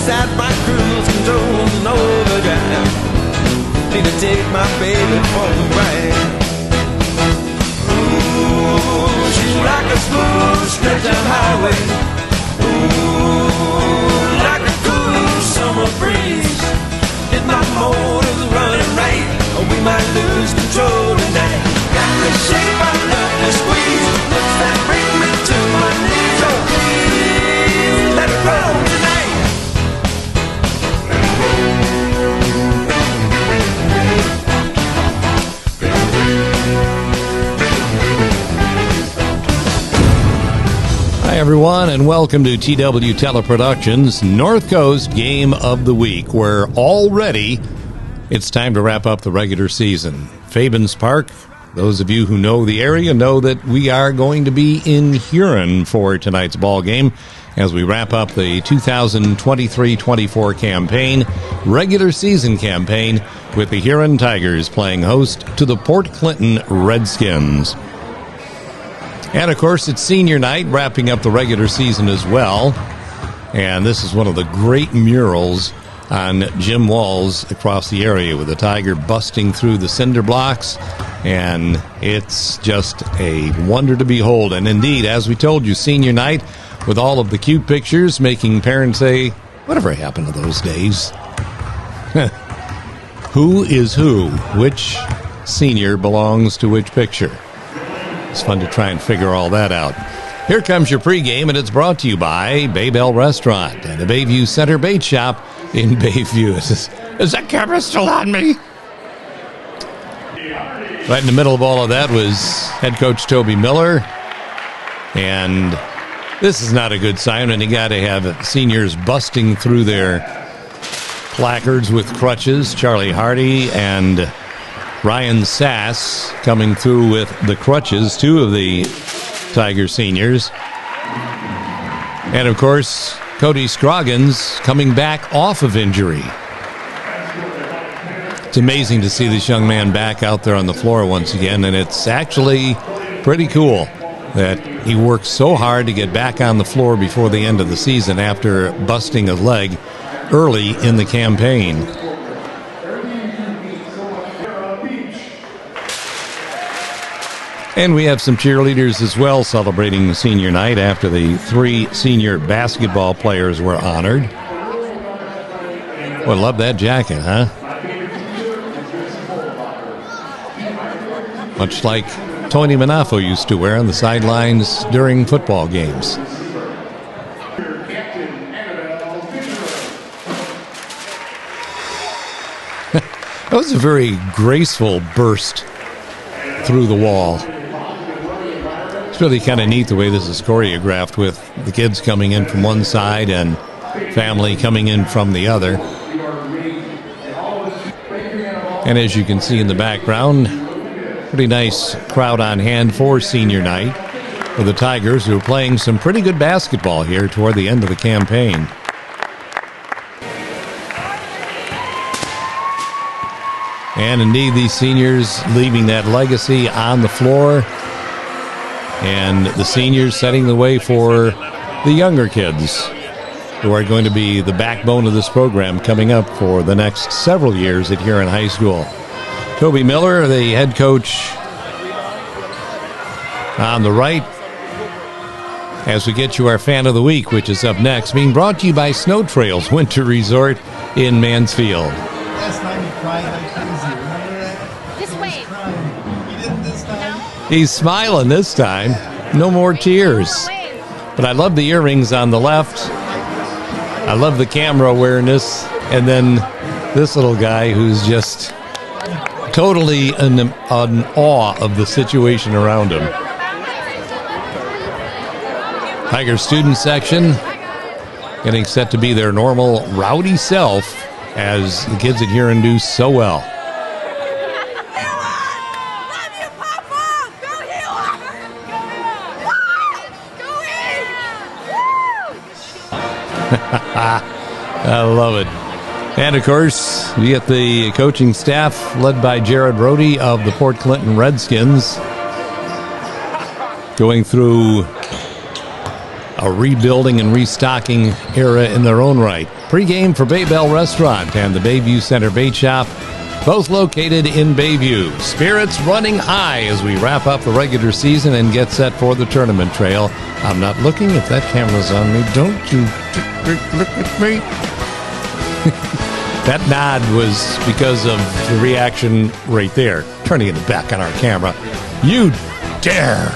that right cruise control and overdrive. Need to take my baby for a ride. Ooh, she's like a smooth stretch of highway. Ooh, like a cool summer breeze. If my motor's running right, we might lose control tonight. Got the shape I love to squeeze. Looks that bring me to my knees. Oh please, let it roll tonight. Hi, everyone, and welcome to TW Teleproductions North Coast Game of the Week, where already it's time to wrap up the regular season. Fabens Park, those of you who know the area know that we are going to be in Huron for tonight's ball game as we wrap up the 2023-24 campaign, regular season campaign, with the Huron Tigers playing host to the Port Clinton Redskins. And, of course, it's senior night, wrapping up the regular season as well. And this is one of the great murals on gym walls across the area with the tiger busting through the cinder blocks. And it's just a wonder to behold. And, indeed, as we told you, senior night with all of the cute pictures making parents say, whatever happened to those days? Who is who? Which senior belongs to which picture? It's fun to try and figure all that out. Here comes your pregame, and it's brought to you by Baybell Restaurant and the Bayview Center Bait Shop in Bayview. Is that camera still on me? Right in the middle of all of that was head coach Toby Miller. And this is not a good sign when you got to have seniors busting through their placards with crutches. Charlie Hardy and Ryan Sass coming through with the crutches, two of the Tiger seniors. And, of course, Cody Scroggins coming back off of injury. It's amazing to see this young man back out there on the floor once again, and it's actually pretty cool that he worked so hard to get back on the floor before the end of the season after busting a leg early in the campaign. And we have some cheerleaders as well celebrating senior night after the 3 senior basketball players were honored. Well, love that jacket, huh? Much like Tony Manafo used to wear on the sidelines during football games. That was a very graceful burst through the wall. It's really kind of neat the way this is choreographed with the kids coming in from one side and family coming in from the other. And as you can see in the background, pretty nice crowd on hand for senior night for the Tigers, who are playing some pretty good basketball here toward the end of the campaign. And indeed, these seniors leaving that legacy on the floor. And the seniors setting the way for the younger kids who are going to be the backbone of this program coming up for the next several years at Huron High School. Toby Miller, the head coach, on the right, as we get you our Fan of the Week, which is up next, being brought to you by Snow Trails Winter Resort in Mansfield. Last time he cried like crazy. Remember that? This way. He didn't this time? He's smiling this time. No more tears. But I love the earrings on the left. I love the camera awareness. And then this little guy who's just totally in awe of the situation around him. Tiger student section getting set to be their normal rowdy self, as the kids at Huron do so well. I love it. And, of course, we get the coaching staff led by Jared Brody of the Port Clinton Redskins going through a rebuilding and restocking era in their own right. Pre-game for Baybell Restaurant and the Bayview Center Bait Shop, both located in Bayview. Spirits running high as we wrap up the regular season and get set for the tournament trail. I'm not looking if that camera's on me. Don't you look at me. That nod was because of the reaction right there. Turning it back on our camera. You dare.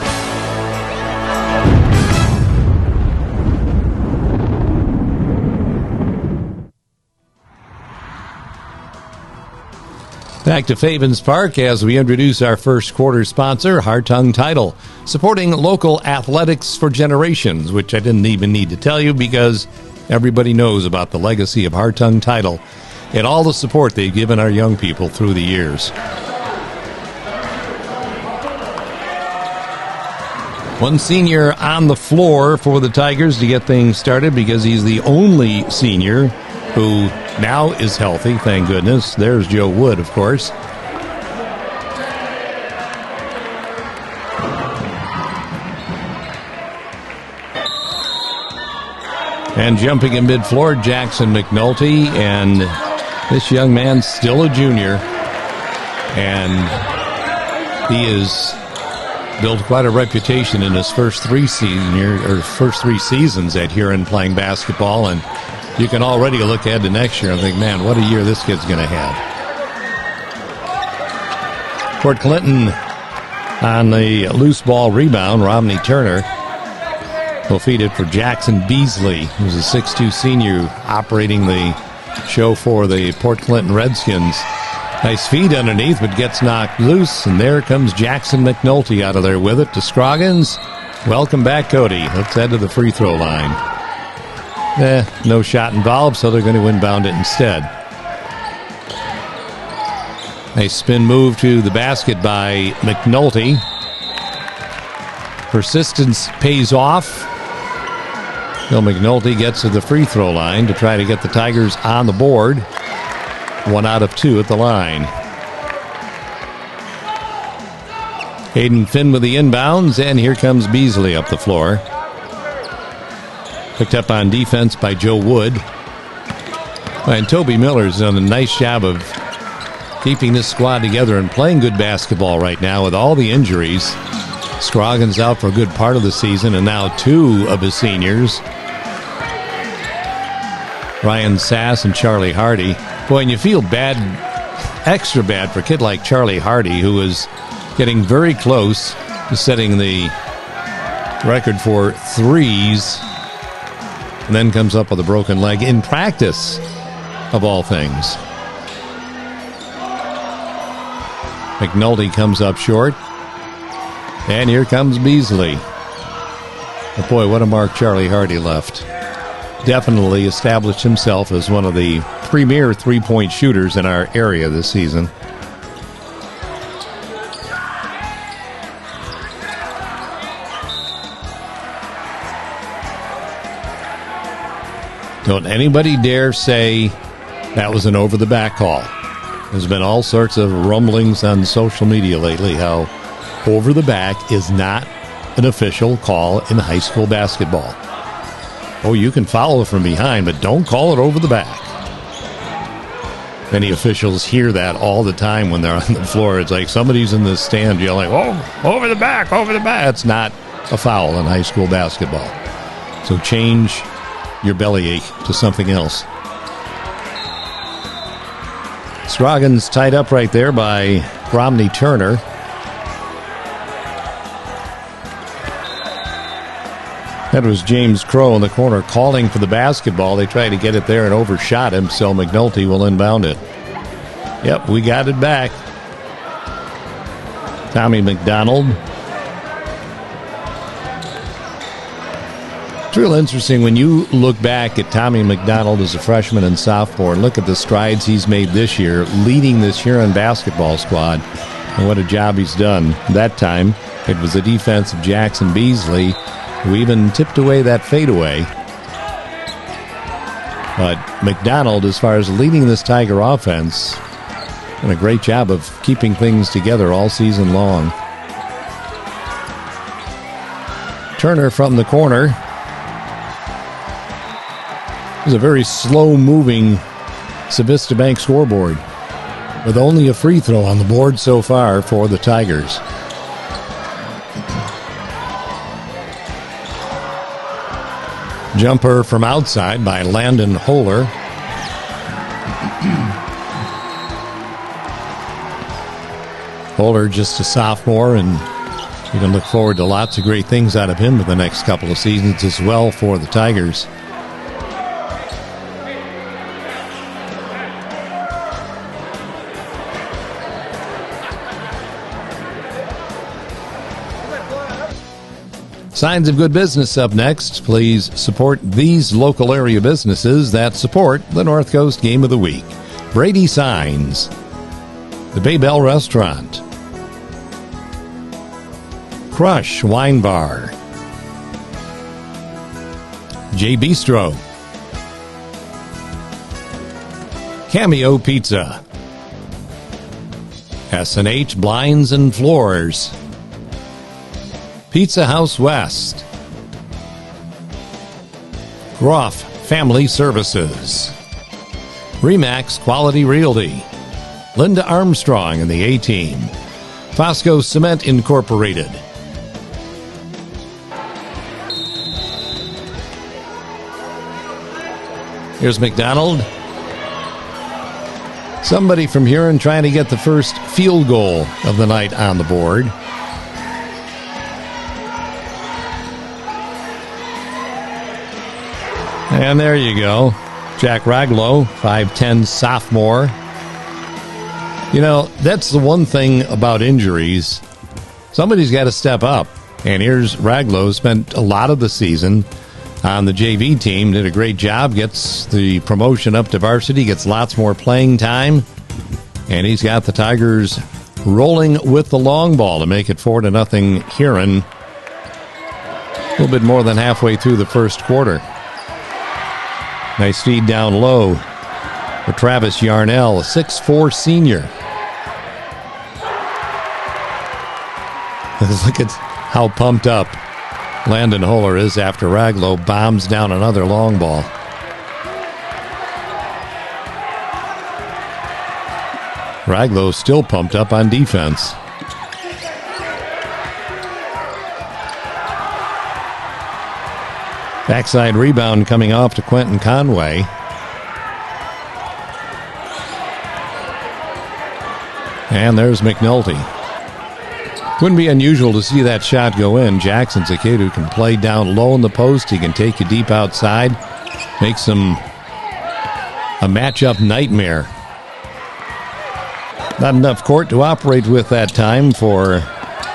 Back to Fabens Park as we introduce our first quarter sponsor, Hartung Title, supporting local athletics for generations, which I didn't even need to tell you because everybody knows about the legacy of Hartung Title and all the support they've given our young people through the years. One senior on the floor for the Tigers to get things started because he's the only senior who now is healthy, thank goodness. There's Joe Wood, of course. And jumping in mid-floor, Jackson McNulty. And this young man's still a junior. And he has built quite a reputation in his first three seasons at Huron playing basketball. And you can already look ahead to next year and think, man, what a year this kid's going to have. Port Clinton on the loose ball rebound. Romney Turner will feed it for Jackson Beasley, who's a 6'2 senior operating the show for the Port Clinton Redskins. Nice feed underneath, but gets knocked loose, and there comes Jackson McNulty out of there with it to Scroggins. Welcome back, Cody. Let's head to the free throw line. No shot involved, so they're going to inbound it instead. A spin move to the basket by McNulty. Persistence pays off. Bill McNulty gets to the free throw line to try to get the Tigers on the board. 1 out of 2 at the line. Hayden Finn with the inbounds, and here comes Beasley up the floor. Picked up on defense by Joe Wood. And Toby Miller's done a nice job of keeping this squad together and playing good basketball right now with all the injuries. Scroggins out for a good part of the season, and now 2 of his seniors, Ryan Sass and Charlie Hardy. Boy, and you feel bad, extra bad for a kid like Charlie Hardy, who is getting very close to setting the record for threes, and then comes up with a broken leg in practice, of all things. McNulty comes up short. And here comes Beasley. But boy, what a mark Charlie Hardy left. Definitely established himself as one of the premier three-point shooters in our area this season. Don't anybody dare say that was an over-the-back call. There's been all sorts of rumblings on social media lately how over-the-back is not an official call in high school basketball. Oh, you can foul it from behind, but don't call it over the back. Many officials hear that all the time when they're on the floor. It's like somebody's in the stand yelling, oh, over the back, over the back. It's not a foul in high school basketball. So change your bellyache to something else. Scroggins tied up right there by Romney Turner. That was James Crow in the corner calling for the basketball. They tried to get it there and overshot him, so McNulty will inbound it. Yep, we got it back. Tommy McDonald. It's real interesting when you look back at Tommy McDonald as a freshman and sophomore and look at the strides he's made this year, leading this Huron basketball squad, and what a job he's done. That time, it was the defense of Jackson Beasley who even tipped away that fadeaway. But McDonald, as far as leading this Tiger offense, done a great job of keeping things together all season long. Turner from the corner. It was a very slow-moving Civista Bank scoreboard with only a free throw on the board so far for the Tigers. Jumper from outside by Landon Holer. Holer just a sophomore, and you can look forward to lots of great things out of him for the next couple of seasons as well for the Tigers. Signs of good business up next. Please support these local area businesses that support the North Coast Game of the Week. Brady Signs, the Bay Bell Restaurant, Crush Wine Bar, J Bistro, Cameo Pizza, S&H Blinds and Floors, Pizza House West, Groff Family Services, Remax Quality Realty, Linda Armstrong and the A-Team, Fosco Cement Incorporated. Here's McDonald. Somebody from Huron trying to get the first field goal of the night on the board. And there you go. Jack Raglow, 5'10", sophomore. You know, that's the one thing about injuries. Somebody's got to step up. And here's Raglow, spent a lot of the season on the JV team, did a great job, gets the promotion up to varsity, gets lots more playing time. And he's got the Tigers rolling with the long ball to make it 4-0 Huron. A little bit more than halfway through the first quarter. Nice feed down low for Travis Yarnell, a 6'4" senior. Look at how pumped up Landon Holer is after Raglow bombs down another long ball. Raglow still pumped up on defense. Backside rebound coming off to Quentin Conway. And there's McNulty. Wouldn't be unusual to see that shot go in. Jackson's a kid who can play down low in the post. He can take you deep outside. Makes him a matchup nightmare. Not enough court to operate with that time for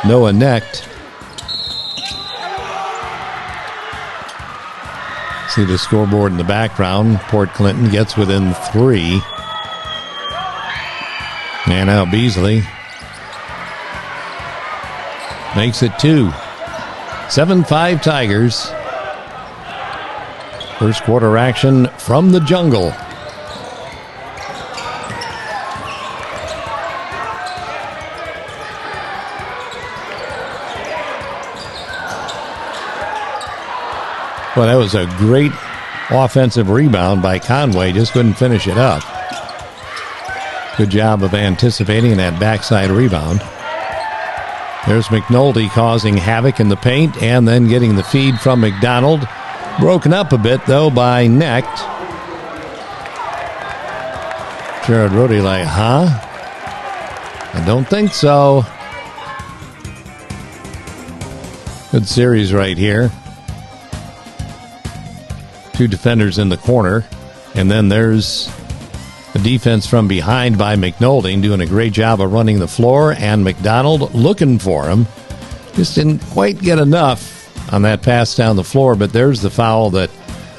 Noah Necht. See the scoreboard in the background. Port Clinton gets within 3. And now Beasley makes it 2. 7-5 Tigers. First quarter action from the jungle. Well, that was a great offensive rebound by Conway. Just couldn't finish it up. Good job of anticipating that backside rebound. There's McNulty causing havoc in the paint and then getting the feed from McDonald. Broken up a bit, though, by Necht. Jared Rhodey like, huh? I don't think so. Good series right here. 2 defenders in the corner. And then there's the defense from behind by McNulty, doing a great job of running the floor. And McDonald looking for him. Just didn't quite get enough on that pass down the floor. But there's the foul that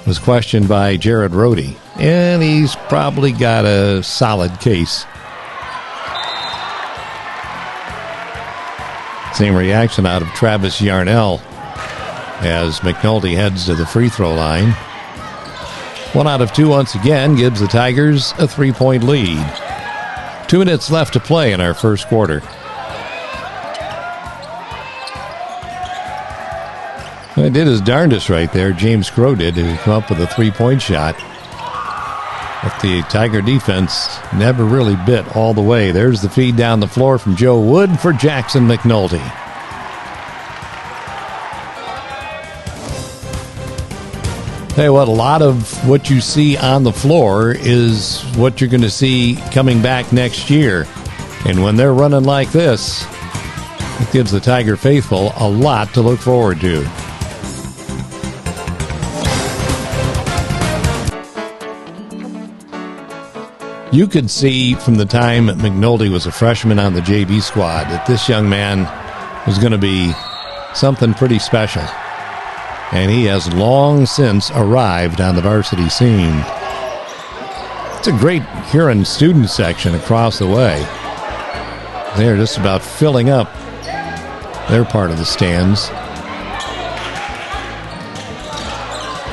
was questioned by Jared Rhodey. And he's probably got a solid case. Same reaction out of Travis Yarnell as McNulty heads to the free throw line. 1 out of 2 once again gives the Tigers a 3-point lead. 2 minutes left to play in our first quarter. He did his darndest right there, James Crow did, to come up with a 3-point shot. But the Tiger defense never really bit all the way. There's the feed down the floor from Joe Wood for Jackson McNulty. Tell you what, a lot of what you see on the floor is what you're going to see coming back next year. And when they're running like this, it gives the Tiger faithful a lot to look forward to. You could see from the time McNulty was a freshman on the JV squad that this young man was going to be something pretty special. And he has long since arrived on the varsity scene. It's a great Huron student section across the way. They're just about filling up their part of the stands.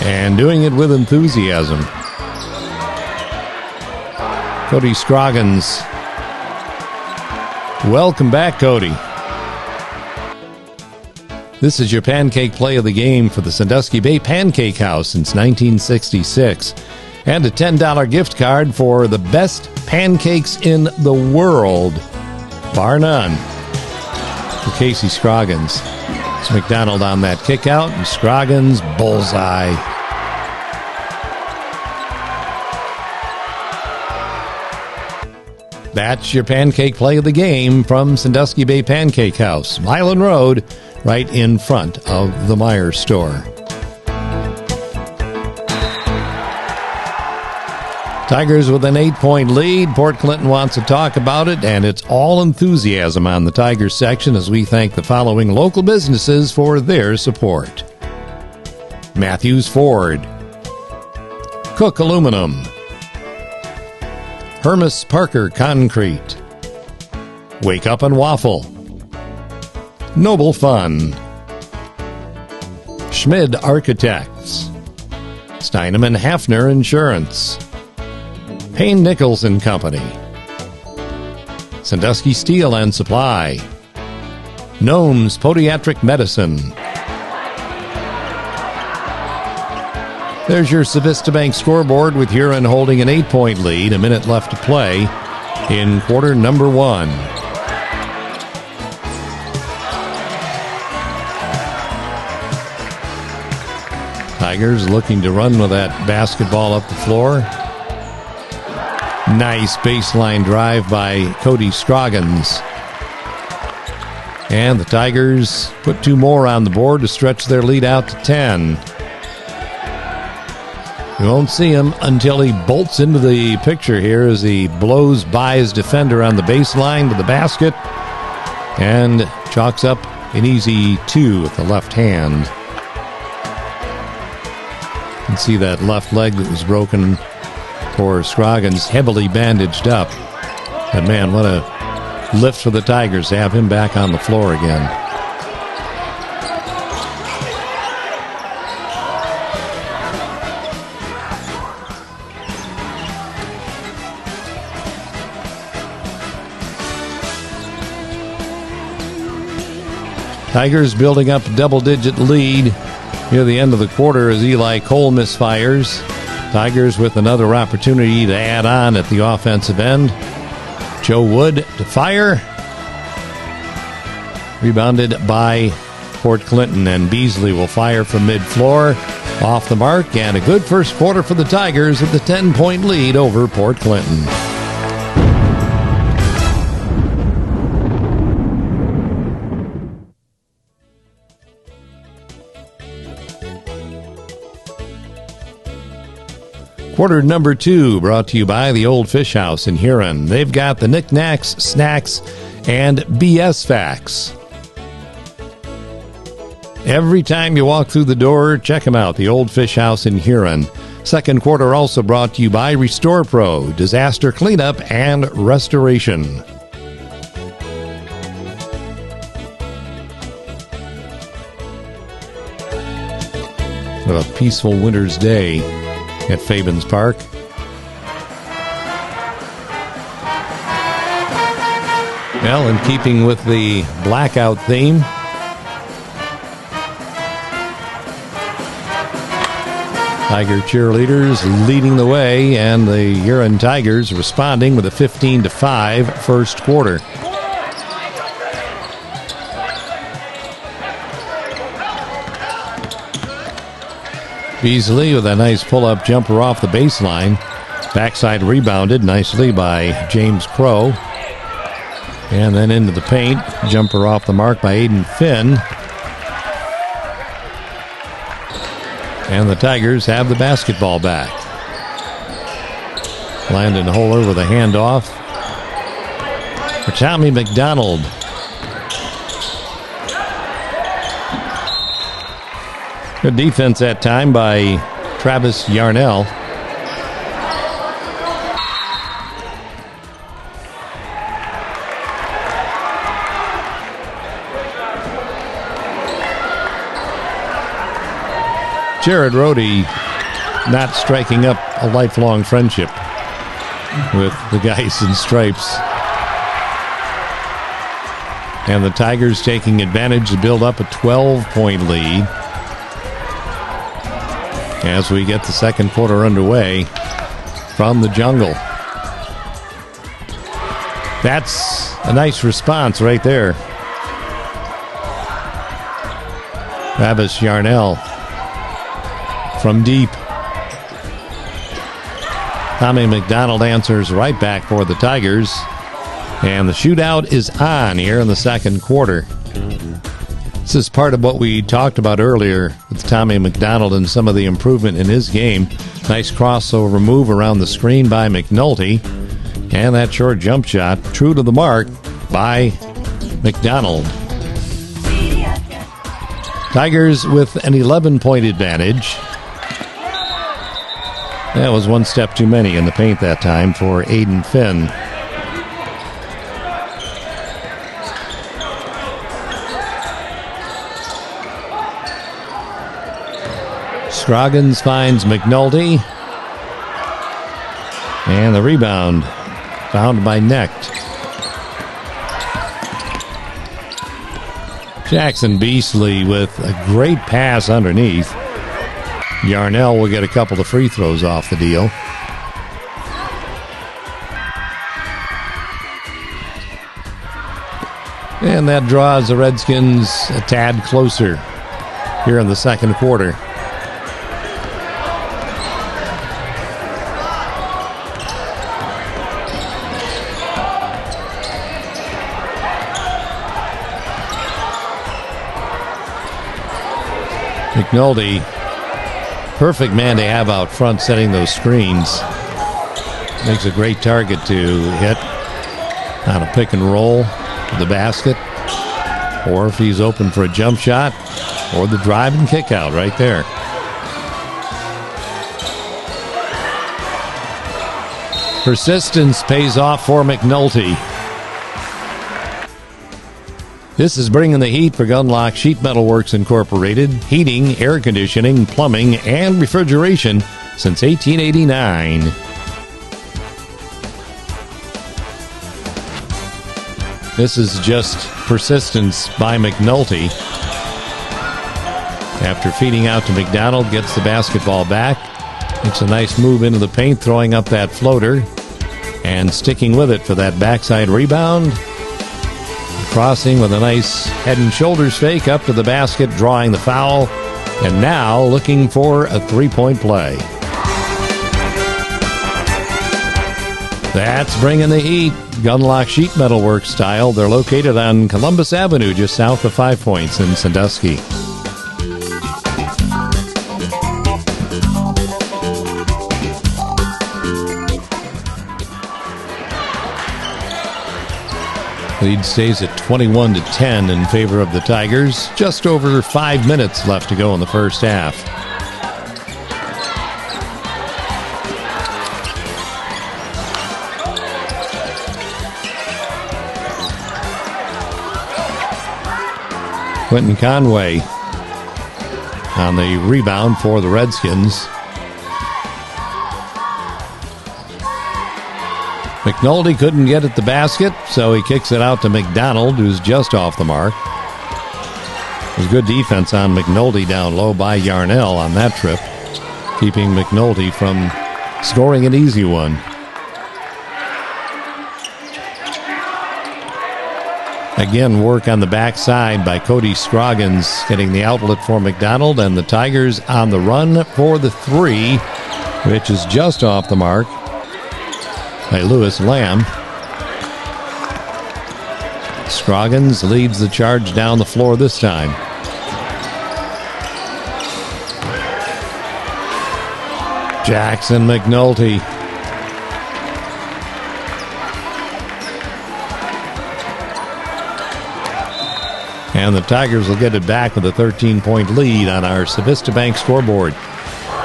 And doing it with enthusiasm. Cody Scroggins. Welcome back, Cody. This is your pancake play of the game for the Sandusky Bay Pancake House since 1966. And a $10 gift card for the best pancakes in the world, bar none, for Casey Scroggins. It's McDonald on that kick out, and Scroggins bullseye. That's your pancake play of the game from Sandusky Bay Pancake House, Milan Road, right in front of the Myers store. Tigers with an 8-point lead. Port Clinton wants to talk about it, and it's all enthusiasm on the Tigers section as we thank the following local businesses for their support. Matthews Ford, Cook Aluminum, Hermes Parker Concrete, Wake Up and Waffle, Noble Fun, Schmid Architects, Steinem and Hafner Insurance, Payne Nichols and Company, Sandusky Steel and Supply, Gnomes Podiatric Medicine. There's your Civista Bank scoreboard with Huron holding an 8-point lead, a minute left to play in quarter number 1. Tigers looking to run with that basketball up the floor. Nice baseline drive by Cody Scroggins. And the Tigers put 2 more on the board to stretch their lead out to 10. You won't see him until he bolts into the picture here as he blows by his defender on the baseline to the basket and chalks up an easy 2 with the left hand. You can see that left leg that was broken for Scroggins, heavily bandaged up. But man, what a lift for the Tigers to have him back on the floor again. Tigers building up a double-digit lead near the end of the quarter as Eli Cole misfires. Tigers with another opportunity to add on at the offensive end. Joe Wood to fire. Rebounded by Port Clinton, and Beasley will fire from mid-floor. Off the mark, and a good first quarter for the Tigers with the 10-point lead over Port Clinton. Quarter number 2 brought to you by the Old Fish House in Huron. They've got the knickknacks, snacks, and BS facts. Every time you walk through the door, check them out, the Old Fish House in Huron. Second quarter also brought to you by Restore Pro, disaster cleanup and restoration. What a peaceful winter's day at Fabens Park. Well, in keeping with the blackout theme, Tiger cheerleaders leading the way, and the Huron Tigers responding with a 15-5 first quarter. Beasley with a nice pull-up jumper off the baseline. Backside rebounded nicely by James Crow. And then into the paint. Jumper off the mark by Aiden Finn. And the Tigers have the basketball back. Landon Holer with a handoff for Tommy McDonald. Good defense that time by Travis Yarnell. Jared Rohde not striking up a lifelong friendship with the guys in stripes. And the Tigers taking advantage to build up a 12-point lead as we get the second quarter underway from the jungle. That's a nice response right there. Travis Yarnell from deep. Tommy McDonald answers right back for the Tigers. And the shootout is on here in the second quarter. This is part of what we talked about earlier with Tommy McDonald and some of the improvement in his game. Nice crossover move around the screen by McNulty. And that short jump shot, true to the mark by McDonald. Tigers with an 11-point advantage. That was one step too many in the paint that time for Aiden Finn. Scroggins finds McNulty. And the rebound found by Necht. Jackson Beasley with a great pass underneath. Yarnell will get a couple of free throws off the deal. And that draws the Redskins a tad closer here in the second quarter. McNulty, perfect man to have out front setting those screens. Makes a great target to hit on a pick and roll to the basket. Or if he's open for a jump shot, or the drive and kick out right there. Persistence pays off for McNulty. This is bringing the heat for Gunlock Sheet Metal Works Incorporated. Heating, air conditioning, plumbing, and refrigeration since 1889. This is just persistence by McNulty. After feeding out to McDonald, gets the basketball back. Makes a nice move into the paint, throwing up that floater. And sticking with it for that backside rebound. Crossing with a nice head and shoulders fake up to the basket, drawing the foul. And now looking for a three-point play. That's bringing the heat. Gunlock Sheet Metal Works style. They're located on Columbus Avenue, just south of 5 Points in Sandusky. Lead stays at 21-10 in favor of the Tigers. Just over 5 minutes left to go in the first half. Quentin Conway on the rebound for the Redskins. McNulty couldn't get at the basket, so he kicks it out to McDonald, who's just off the mark. There's good defense on McNulty down low by Yarnell on that trip. keeping McNulty from scoring an easy one. Again, work on the backside by Cody Scroggins, getting the outlet for McDonald, and the Tigers on the run for the three, which is just off the mark by Lewis Lamb. Scroggins leads the charge down the floor this time. Jackson McNulty. And the Tigers will get it back with a 13-point lead on our Civista Bank scoreboard.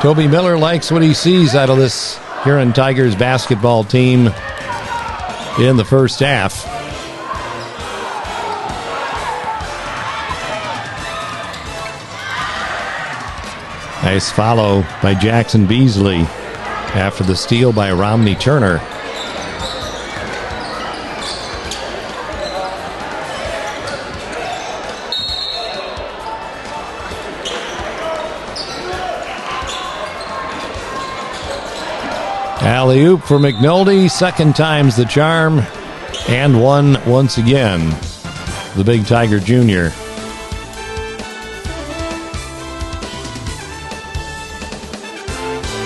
Toby Miller likes what he sees out of this Huron Tigers basketball team in the first half. Nice follow by Jackson Beasley after the steal by Romney Turner. Alley-oop for McNulty, second time's the charm, and one once again, the Big Tiger Jr.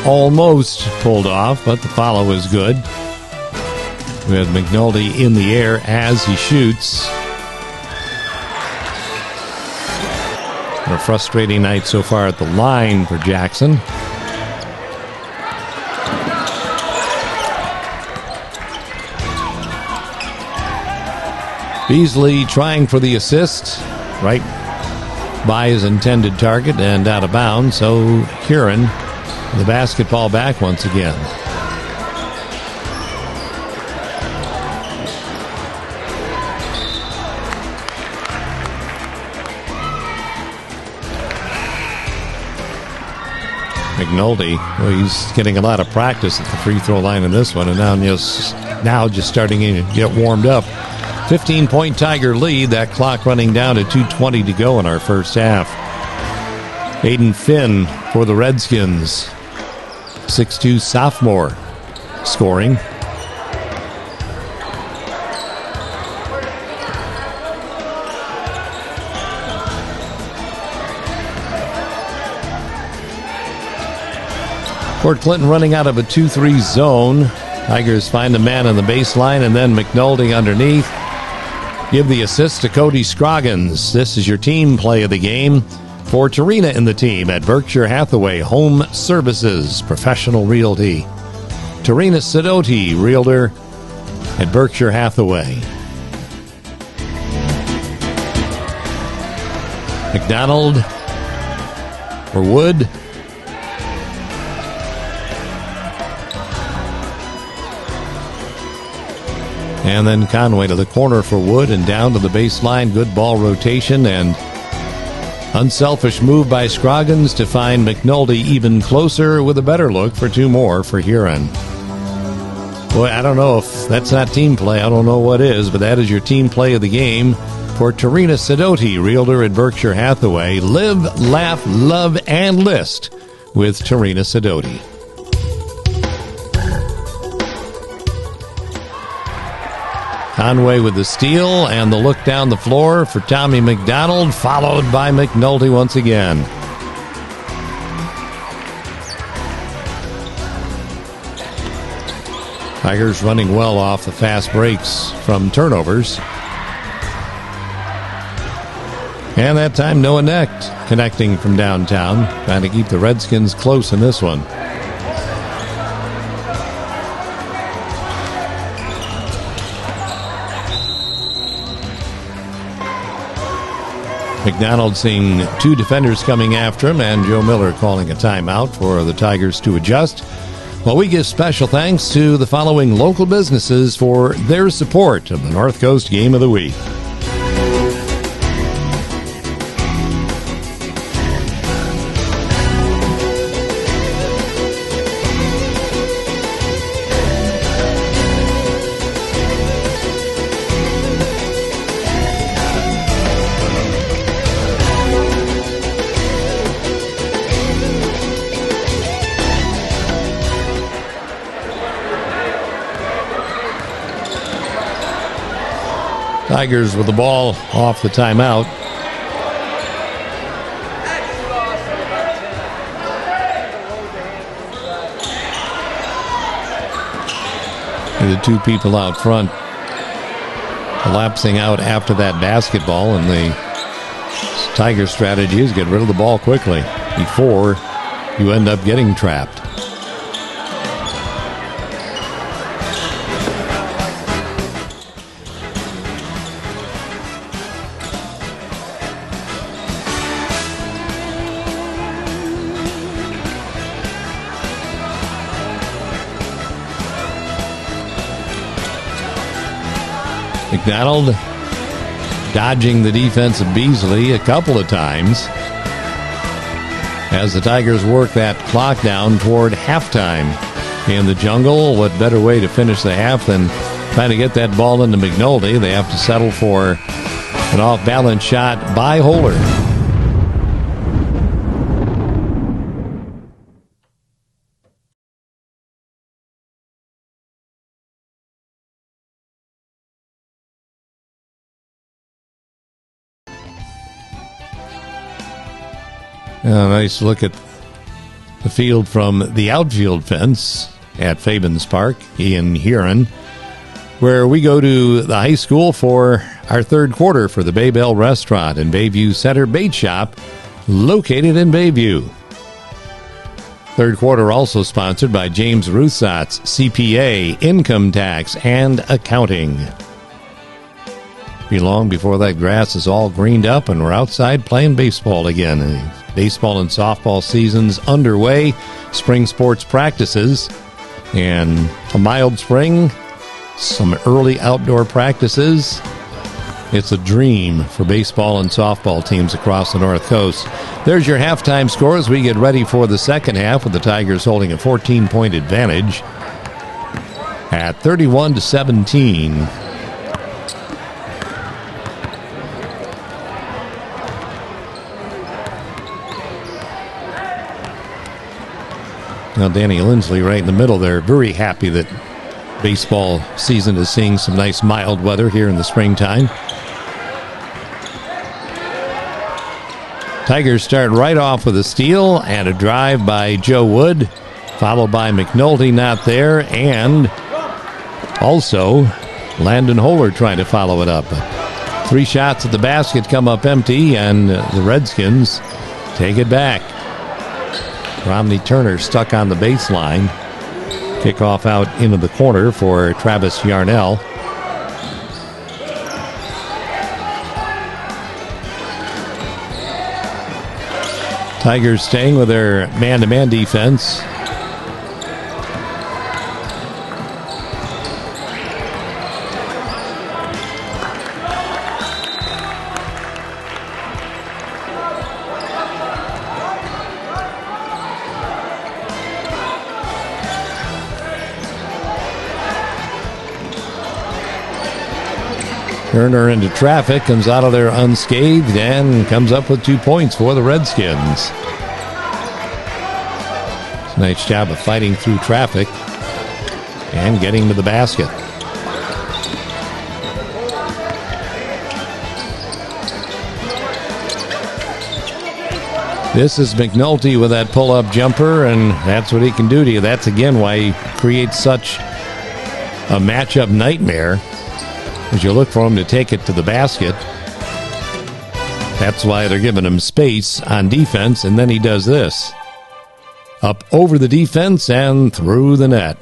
Almost pulled off, but the follow is good. We have McNulty in the air as he shoots. A frustrating night so far at the line for Jackson. Beasley trying for the assist, right by his intended target and out of bounds, so Huron the basketball back once again. McNulty, well, he's getting a lot of practice at the free throw line in this one, and now just starting to get warmed up. 15-point Tiger lead, that clock running down to 2:20 to go in our first half. Aiden Finn for the Redskins, 6'2" sophomore, scoring. Port Clinton running out of a 2-3 zone. Tigers find a man on the baseline, and then McNulty underneath. Give the assist to Cody Scroggins. This is your team play of the game for Tarina and the team at Berkshire Hathaway Home Services Professional Realty. Tarina Sidoti, Realtor at Berkshire Hathaway. McDonald or Wood. And then Conway to the corner for Wood and down to the baseline. Good ball rotation and unselfish move by Scroggins to find McNulty even closer with a better look for two more for Huron. Boy, I don't know if that's not team play. I don't know what is, but that is your team play of the game for Tarina Sidoti, Realtor at Berkshire Hathaway. Live, laugh, love, and list with Tarina Sidoti. Conway with the steal and the look down the floor for Tommy McDonald, followed by McNulty once again. Tigers running well off the fast breaks from turnovers. And that time Noah Necht connecting from downtown, trying to keep the Redskins close in this one. McDonald seeing two defenders coming after him, and Joe Miller calling a timeout for the Tigers to adjust. Well, we give special thanks to the following local businesses for their support of the North Coast Game of the Week. Tigers with the ball off the timeout. And the two people out front collapsing out after that basketball, and the Tiger strategy is get rid of the ball quickly before you end up getting trapped. McDonald dodging the defense of Beasley a couple of times as the Tigers work that clock down toward halftime. In the jungle, what better way to finish the half than trying to get that ball into McNulty? They have to settle for an off-balance shot by Holler. A nice look at the field from the outfield fence at Fabens Park in Huron, where we go to the high school for our third quarter for the Baybell Restaurant and Bayview Center Bait Shop, located in Bayview. Third quarter also sponsored by James Ruthsatz, CPA, Income Tax, and Accounting. Be long before that grass is all greened up and we're outside playing baseball again. Baseball and softball seasons underway, spring sports practices, and a mild spring, some early outdoor practices. It's a dream for baseball and softball teams across the North Coast. There's your halftime score as we get ready for the second half, with the Tigers holding a 14-point advantage at 31-17. Now, Danny Lindsley right in the middle there, very happy that baseball season is seeing some nice mild weather here in the springtime. Tigers start right off with a steal and a drive by Joe Wood, followed by McNulty not there, and also Landon Holler trying to follow it up. But 3 shots at the basket come up empty, and the Redskins take it back. Romney Turner stuck on the baseline. Kickoff out into the corner for Travis Yarnell. Tigers staying with their man-to-man defense. Turner into traffic, comes out of there unscathed, and comes up with 2 points for the Redskins. Nice job of fighting through traffic and getting to the basket. This is McNulty with that pull-up jumper, and that's what he can do to you. That's, again, why he creates such a matchup nightmare, as you look for him to take it to the basket. That's why they're giving him space on defense, and then he does this. Up over the defense and through the net.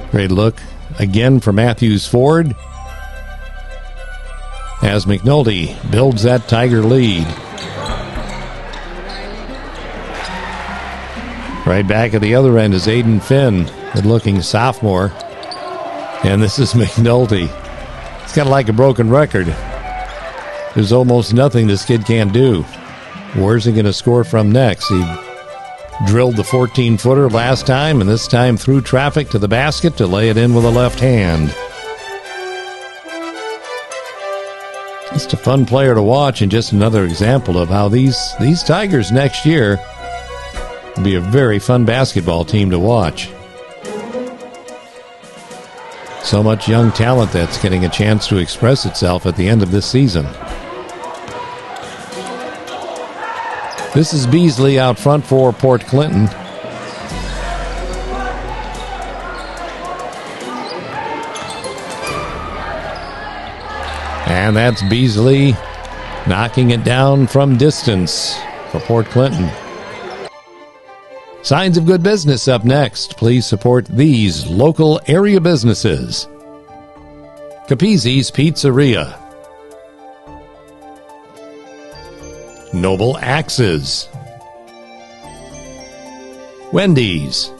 Great look again for Matthews Ford as McNulty builds that Tiger lead. Right back at the other end is Aiden Finn, good-looking sophomore. And this is McNulty. It's kind of like a broken record. There's almost nothing this kid can't do. Where's he going to score from next? He drilled the 14-footer last time, and this time through traffic to the basket to lay it in with a left hand. Just a fun player to watch, and just another example of how these Tigers next year will be a very fun basketball team to watch. So much young talent that's getting a chance to express itself at the end of this season. This is Beasley out front for Port Clinton. And that's Beasley knocking it down from distance for Port Clinton. Signs of good business up next. Please support these local area businesses. Capizzi's Pizzeria. Noble Axes. Wendy's.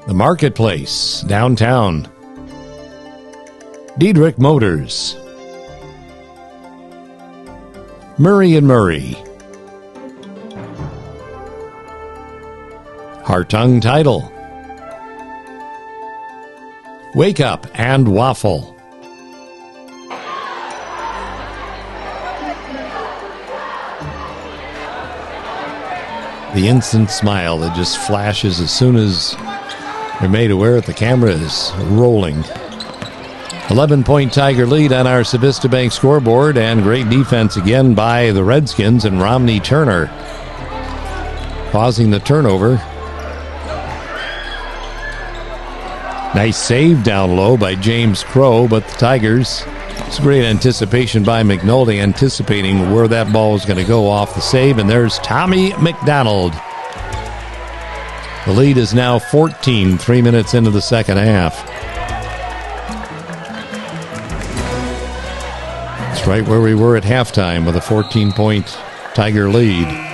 The Marketplace, downtown. Diedrich Motors. Murray and Murray. Hartung Title. Wake Up and Waffle. The instant smile that just flashes as soon as you're made aware that the camera is rolling. 11-point Tiger lead on our Civista Bank scoreboard, and great defense again by the Redskins and Romney Turner causing the turnover. Nice save down low by James Crow, but the Tigers, it's great anticipation by McNulty, anticipating where that ball was going to go off the save, and there's Tommy McDonald. The lead is now 14, 3 minutes into the second half. It's right where we were at halftime with a 14-point Tiger lead.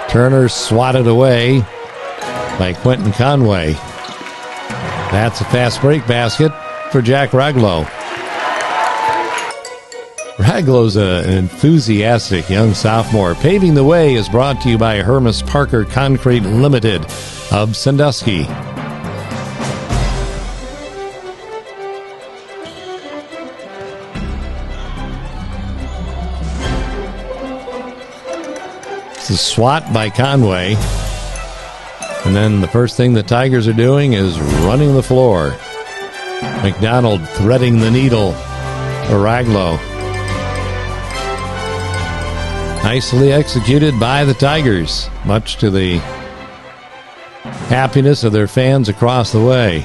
Turner swatted away by Quentin Conway. That's a fast break basket for Jack Raglow. Raglow's an enthusiastic young sophomore. Paving the Way is brought to you by Hermes Parker Concrete Limited of Sandusky. It's a swat by Conway. And then the first thing the Tigers are doing is running the floor. McDonald threading the needle for Raglow. Nicely executed by the Tigers, much to the happiness of their fans across the way.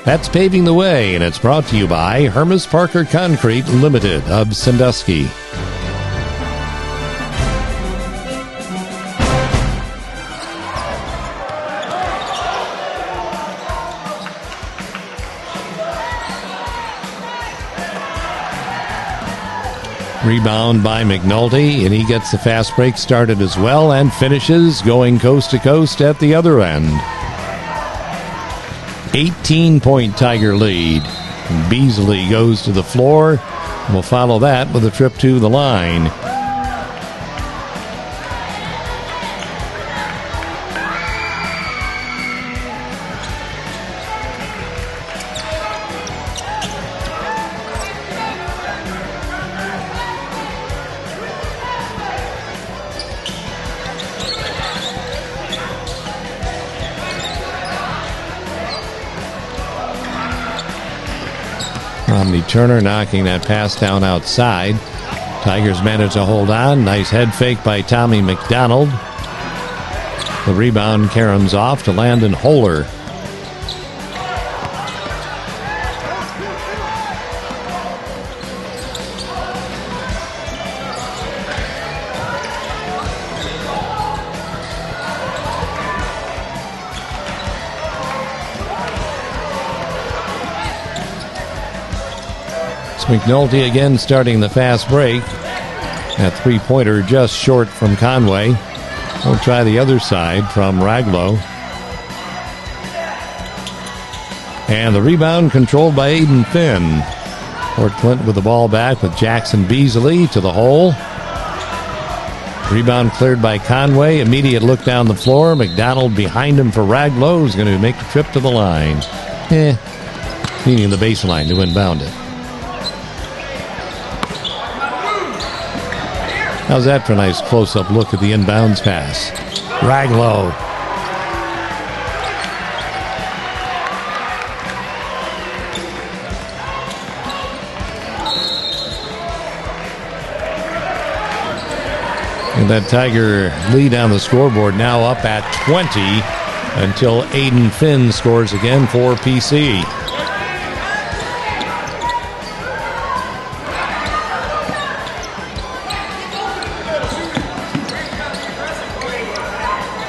That's Paving the Way, and it's brought to you by Hermes Parker Concrete Limited of Sandusky. Rebound by McNulty, and he gets the fast break started as well and finishes going coast to coast at the other end. 18-point Tiger lead. Beasley goes to the floor. We'll follow that with a trip to the line. Romney Turner knocking that pass down outside. Tigers manage to hold on. Nice head fake by Tommy McDonald. The rebound caroms off to Landon Holer. McNulty again starting the fast break. That three-pointer just short from Conway. We'll try the other side from Raglow. And the rebound controlled by Aiden Finn. Port Clinton with the ball back with Jackson Beasley to the hole. Rebound cleared by Conway. Immediate look down the floor. McDonald behind him for Raglow, who's going to make the trip to the line. Meaning the baseline to inbound it. How's that for a nice close-up look at the inbounds pass? Raglow. And that Tiger lead on the scoreboard now up at 20 until Aiden Finn scores again for PC.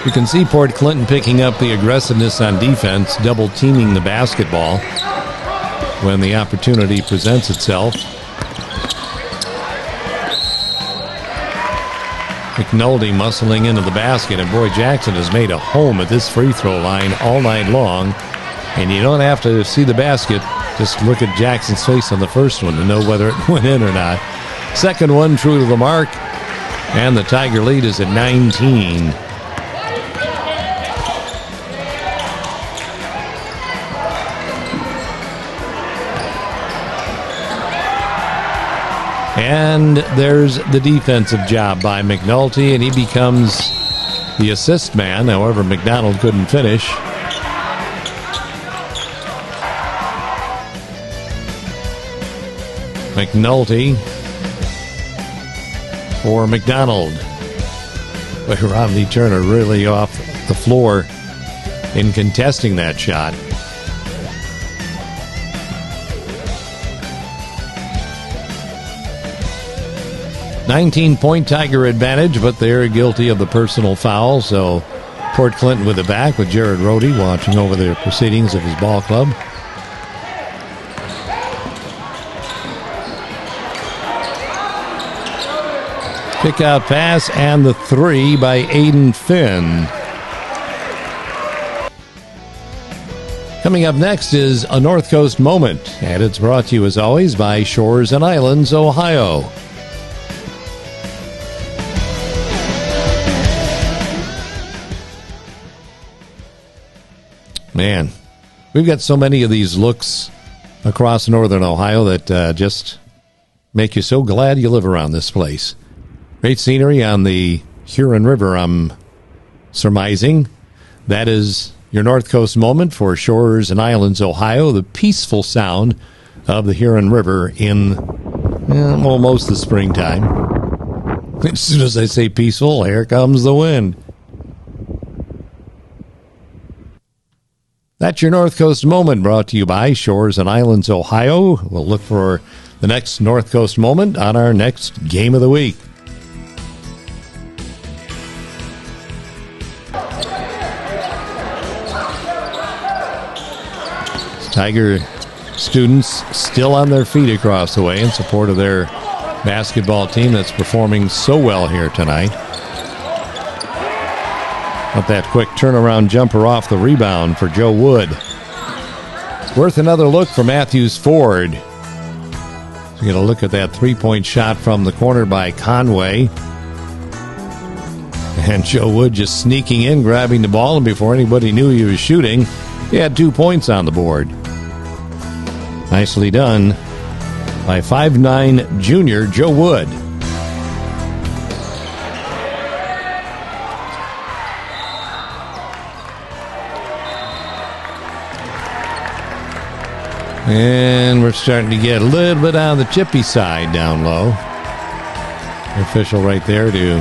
You can see Port Clinton picking up the aggressiveness on defense, double teaming the basketball when the opportunity presents itself. McNulty muscling into the basket, and boy, Jackson has made a home at this free throw line all night long. And you don't have to see the basket, just look at Jackson's face on the first one to know whether it went in or not. Second one true to the mark, and the Tiger lead is at 19. And there's the defensive job by McNulty, and he becomes the assist man. However, McDonald couldn't finish. McNulty for McDonald. But Romney Turner really off the floor in contesting that shot. 19-point Tiger advantage, but they're guilty of the personal foul. So Port Clinton with it back with Jared Rohde watching over the proceedings of his ball club. Pick out pass and the three by Aiden Finn. Coming up next is a North Coast moment, and it's brought to you as always by Shores and Islands, Ohio. Man, we've got so many of these looks across northern Ohio that just make you so glad you live around this place. Great scenery on the Huron River, I'm surmising. That is your North Coast moment for Shores and Islands, Ohio, the peaceful sound of the Huron River in almost the springtime. As soon as I say peaceful, here comes the wind. That's your North Coast moment, brought to you by Shores and Islands, Ohio. We'll look for the next North Coast moment on our next Game of the Week. Tiger students still on their feet across the way in support of their basketball team that's performing so well here tonight. Not that quick turnaround jumper off the rebound for Joe Wood. Worth another look for Matthews Ford. So you get a look at that three-point shot from the corner by Conway. And Joe Wood just sneaking in, grabbing the ball, and before anybody knew he was shooting, he had 2 points on the board. Nicely done by 5'9" junior Joe Wood. And we're starting to get a little bit on the chippy side down low. The official right there to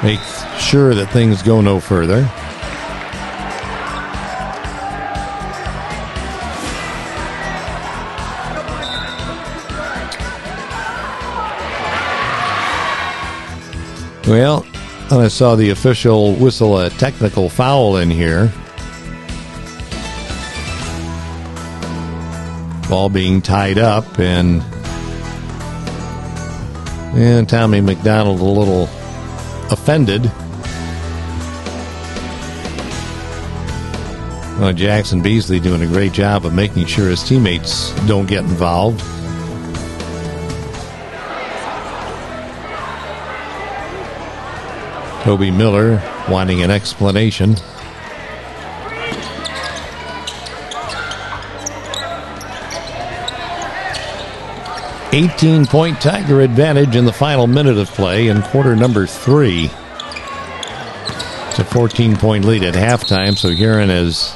make sure that things go no further. Well, and I saw the official whistle a technical foul in here. Ball being tied up, and Tommy McDonald a little offended. Well, Jackson Beasley doing a great job of making sure his teammates don't get involved. Toby Miller wanting an explanation. 18-point Tiger advantage in the final minute of play in quarter number 3. It's a 14-point lead at halftime, so Huron is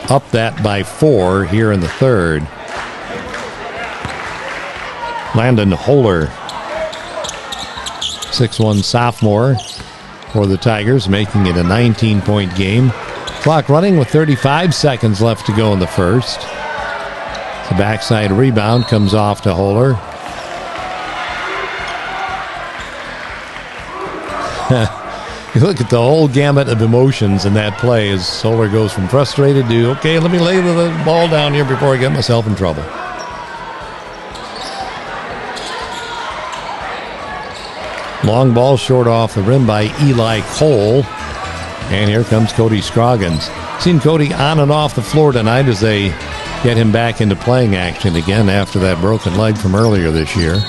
up that by 4 here in the third. Landon Holer, 6'1" sophomore for the Tigers, making it a 19-point game. Clock running with 35 seconds left to go in the first. The backside rebound comes off to Holer. You look at the whole gamut of emotions in that play as Holer goes from frustrated to, okay, let me lay the ball down here before I get myself in trouble. Long ball short off the rim by Eli Cole. And here comes Cody Scroggins. Seen Cody on and off the floor tonight as they get him back into playing action again after that broken leg from earlier this year.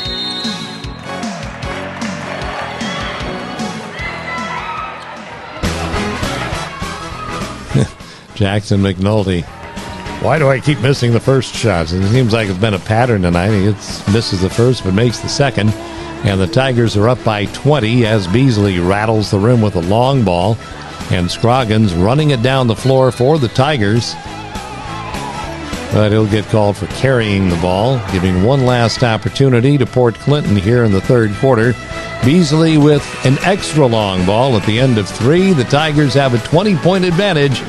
Jackson McNulty. Why do I keep missing the first shots? It seems like it's been a pattern tonight. He misses the first but makes the second. And the Tigers are up by 20 as Beasley rattles the rim with a long ball. And Scroggins running it down the floor for the Tigers. But he'll get called for carrying the ball, giving one last opportunity to Port Clinton here in the third quarter. Beasley with an extra long ball at the end of 3. The Tigers have a 20-point advantage.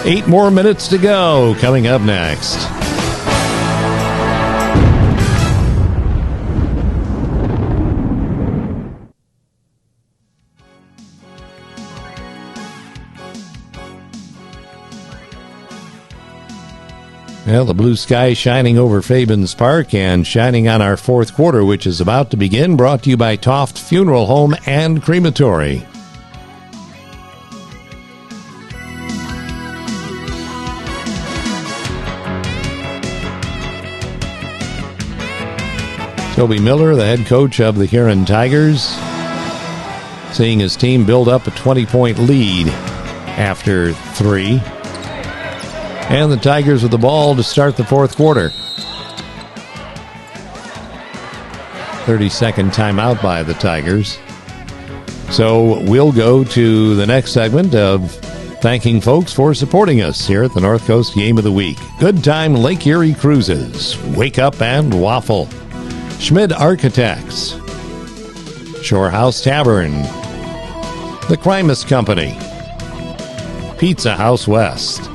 8 more minutes to go. Coming up next. Well, the blue sky shining over Fabens Park and shining on our fourth quarter, which is about to begin, brought to you by Toft Funeral Home and Crematory. Toby Miller, the head coach of the Huron Tigers, seeing his team build up a 20-point lead after 3. And the Tigers with the ball to start the fourth quarter. 30-second timeout by the Tigers. So we'll go to the next segment of thanking folks for supporting us here at the North Coast Game of the Week. Good Time Lake Erie Cruises, Wake Up and Waffle, Schmid Architects, Shore House Tavern, The Crimus Company, Pizza House West,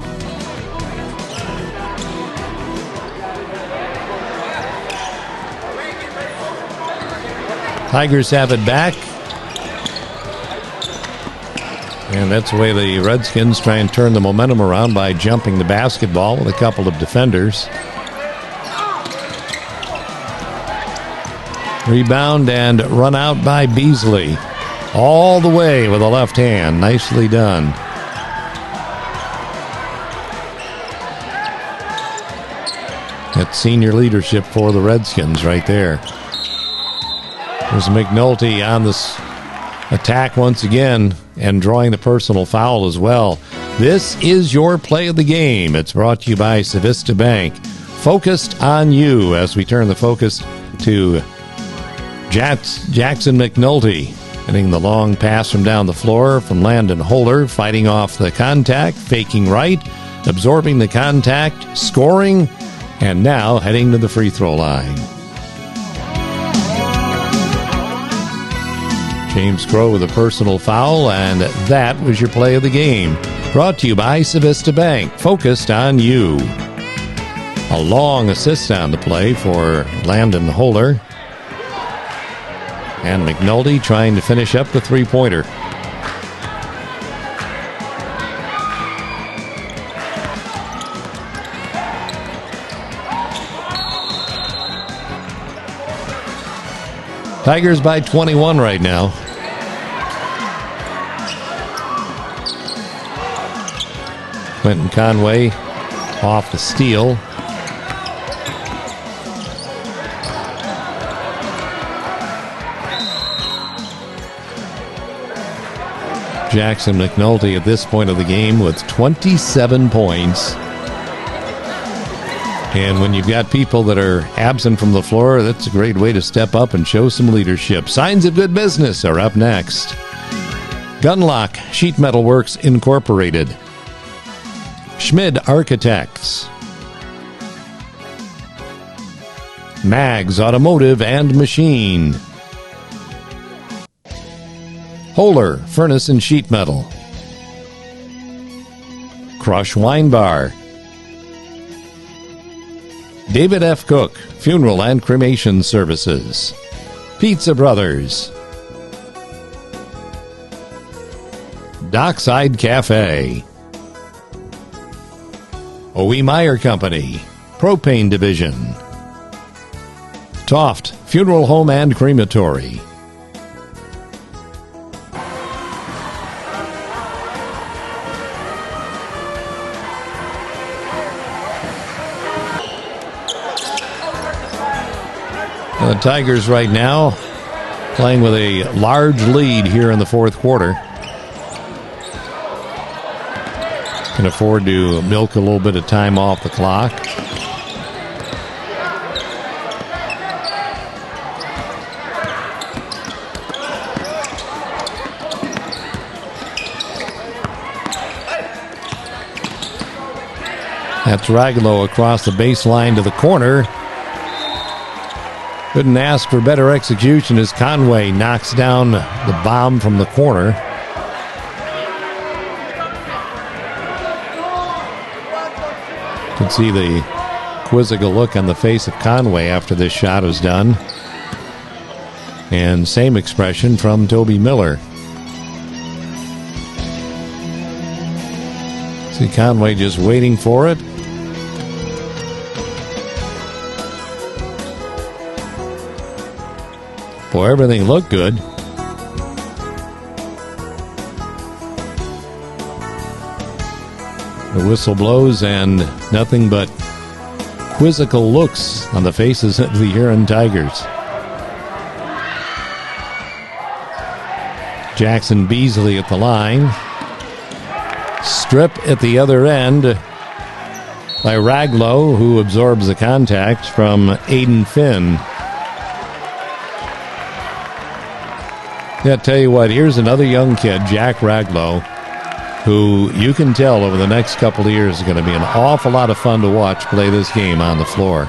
Tigers have it back. And that's the way the Redskins try and turn the momentum around by jumping the basketball with a couple of defenders. Rebound and run out by Beasley. All the way with a left hand. Nicely done. That's senior leadership for the Redskins right there. There's McNulty on this attack once again and drawing the personal foul as well. This is your play of the game. It's brought to you by Civista Bank. Focused on you as we turn the focus to Jackson McNulty. Hitting the long pass from down the floor from Landon Holer, fighting off the contact, faking right, absorbing the contact, scoring, and now heading to the free throw line. James Crow with a personal foul, and that was your play of the game. Brought to you by Civista Bank. Focused on you. A long assist on the play for Landon Holer. And McNulty trying to finish up the three-pointer. Tigers by 21 right now. Quentin Conway off the steal. Jackson McNulty at this point of the game with 27 points. And when you've got people that are absent from the floor, that's a great way to step up and show some leadership. Signs of Good Business are up next. Gunlock Sheet Metal Works Incorporated. Schmid Architects. Mags Automotive and Machine. Holler Furnace and Sheet Metal. Crush Wine Bar. David F. Cook Funeral and Cremation Services. Pizza Brothers. Dockside Cafe. O.E. Meyer Company Propane Division. Toft Funeral Home and Crematory. The Tigers right now playing with a large lead here in the fourth quarter. Can afford to milk a little bit of time off the clock. That's Raglow across the baseline to the corner. Couldn't ask for better execution as Conway knocks down the bomb from the corner. Could see the quizzical look on the face of Conway after this shot was done. And same expression from Toby Miller. See Conway just waiting for it. Boy, everything looked good. The whistle blows and nothing but quizzical looks on the faces of the Huron Tigers. Jackson Beasley at the line. Strip at the other end by Raglow, who absorbs the contact from Aiden Finn. Yeah, tell you what, here's another young kid, Jack Raglow, who you can tell over the next couple of years is going to be an awful lot of fun to watch play this game on the floor.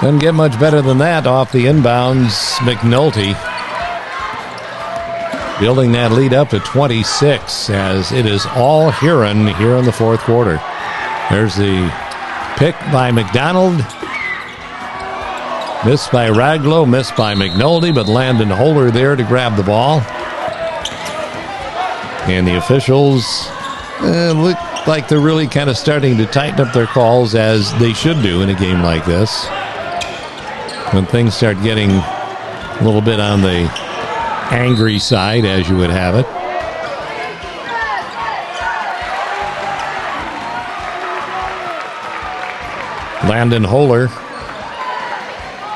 Doesn't get much better than that off the inbounds. McNulty building that lead up to 26 as it is all Huron here in the fourth quarter. There's the pick by McDonald. Missed by Raglow, missed by McNulty, but Landon Holler there to grab the ball. And the officials look like they're really kind of starting to tighten up their calls, as they should do in a game like this. When things start getting a little bit on the angry side, as you would have it. Landon Holler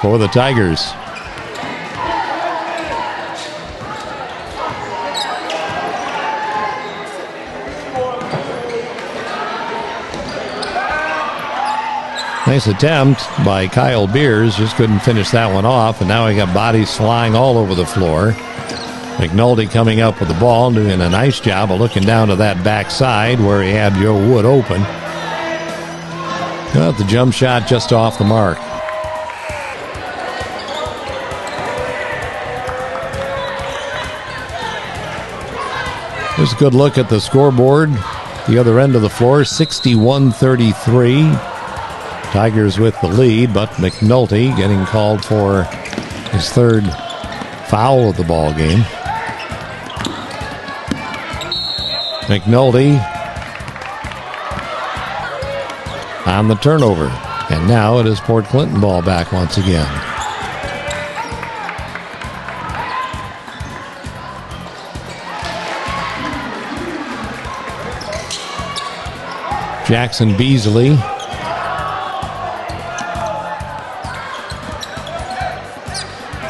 for the Tigers. Nice attempt by Kyle Beers, just couldn't finish that one off, and now he got bodies flying all over the floor. McNulty coming up with the ball, doing a nice job of looking down to that backside where he had Joe Wood open. Got the jump shot just off the mark. Here's a good look at the scoreboard. The other end of the floor, 61-33. Tigers with the lead, but McNulty getting called for his third foul of the ball game. McNulty on the turnover. And now it is Port Clinton ball back once again. Jackson Beasley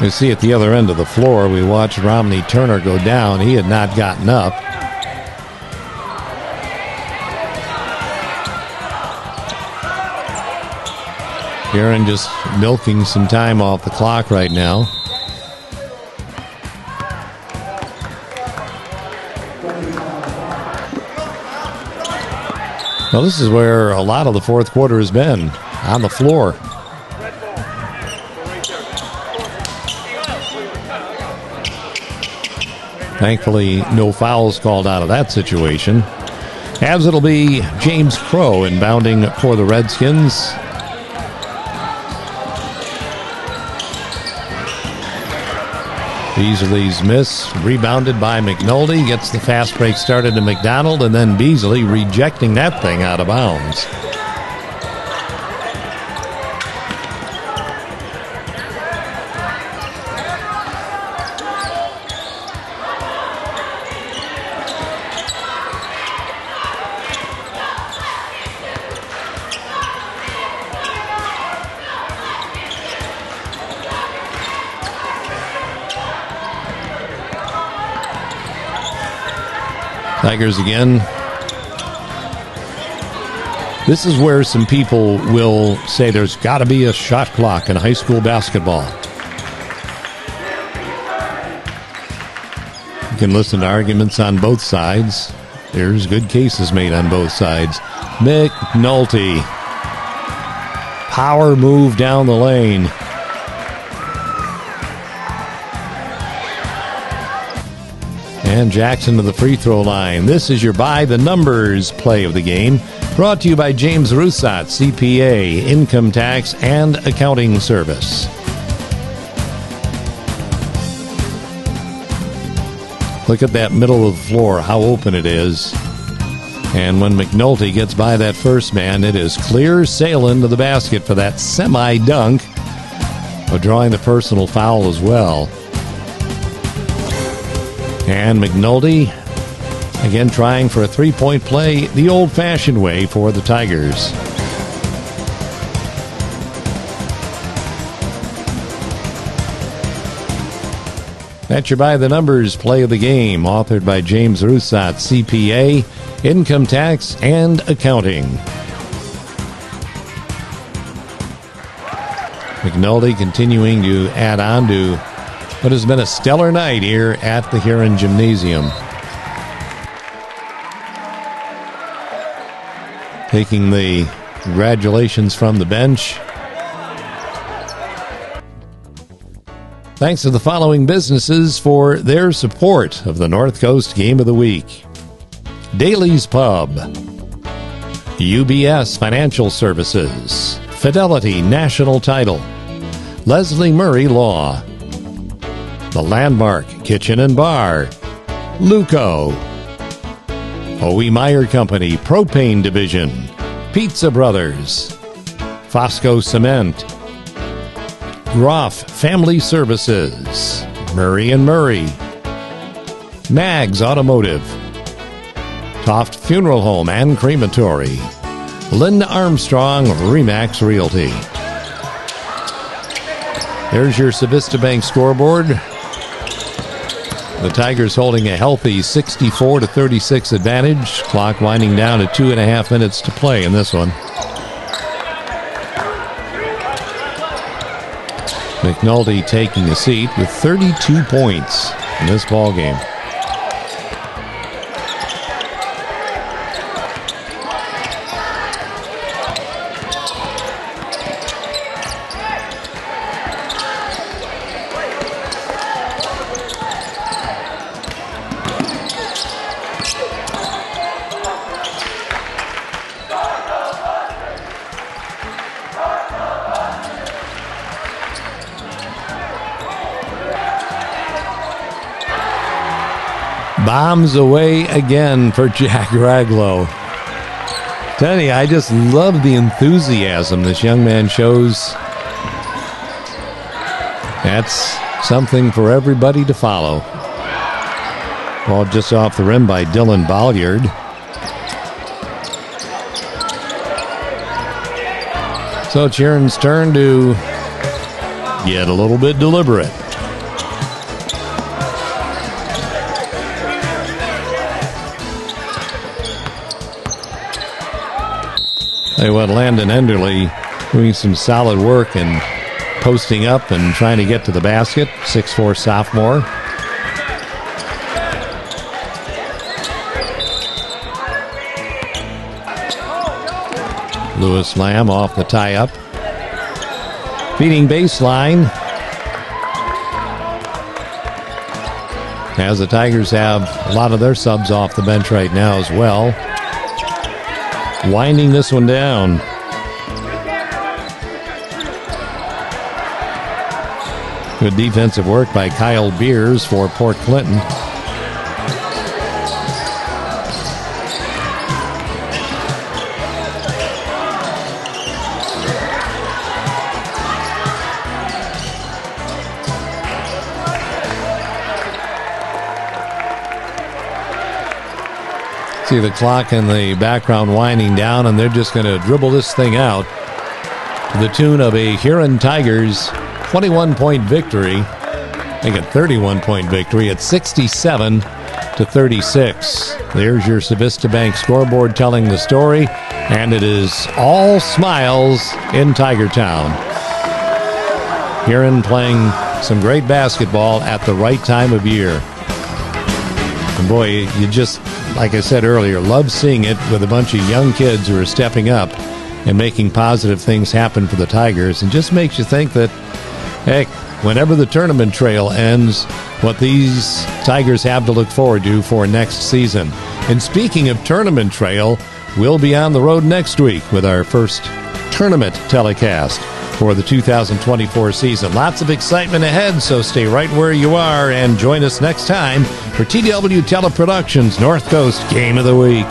You see at the other end of the floor, we watched Romney Turner go down. He had not gotten up. Huron just milking some time off the clock right now. Well, this is where a lot of the fourth quarter has been, on the floor. Thankfully, no fouls called out of that situation. As it'll be James Crow inbounding for the Redskins. Beasley's miss, rebounded by McNulty, gets the fast break started to McDonald, and then Beasley rejecting that thing out of bounds. Tigers again. This is where some people will say there's got to be a shot clock in high school basketball. You can listen to arguments on both sides. There's good cases made on both sides. McNulty. Power move down the lane. And Jackson to the free throw line. This is your By the Numbers play of the game. Brought to you by James Rusat, CPA, Income Tax and Accounting Service. Look at that middle of the floor, how open it is. And when McNulty gets by that first man, it is clear sailing to the basket for that semi-dunk, but drawing the personal foul as well. And McNulty, again trying for a three-point play the old-fashioned way for the Tigers. That's your By the Numbers play of the game, authored by James Rusat, CPA, Income Tax and Accounting. McNulty continuing to add on to what has been a stellar night here at the Huron Gymnasium. Taking the congratulations from the bench. Thanks to the following businesses for their support of the North Coast Game of the Week. Daly's Pub, UBS Financial Services, Fidelity National Title, Leslie Murray Law, The Landmark Kitchen and Bar, Luco, O.E. Meyer Company Propane Division, Pizza Brothers, Fosco Cement, Groff Family Services, Murray & Murray, Mags Automotive, Toft Funeral Home and Crematory, Linda Armstrong Remax Realty. There's your Civista Bank scoreboard. The Tigers holding a healthy 64-36 advantage. Clock winding down to 2.5 minutes to play in this one. McNulty taking a seat with 32 points in this ball game. Bombs away again for Jack Raglow. Tell you, I just love the enthusiasm this young man shows. That's something for everybody to follow. Ball just off the rim by Dylan Bolliard. So it's Huron's turn to get a little bit deliberate. Hey, what, Landon Enderle doing some solid work and posting up and trying to get to the basket. 6'4" sophomore. Lewis Lamb off the tie-up. Feeding baseline. As the Tigers have a lot of their subs off the bench right now as well. Winding this one down. Good defensive work by Kyle Beers for Port Clinton. See the clock in the background winding down, and they're just going to dribble this thing out to the tune of a Huron Tigers 21-point victory. I think a 31-point victory at 67-36. There's your Civista Bank scoreboard telling the story, and it is all smiles in Tigertown. Huron playing some great basketball at the right time of year. And boy, you just, like I said earlier, love seeing it with a bunch of young kids who are stepping up and making positive things happen for the Tigers. And just makes you think that, heck, whenever the tournament trail ends, what these Tigers have to look forward to for next season. And speaking of tournament trail, we'll be on the road next week with our first tournament telecast for the 2024 season. Lots of excitement ahead, so stay right where you are and join us next time for TW Teleproductions North Coast Game of the Week.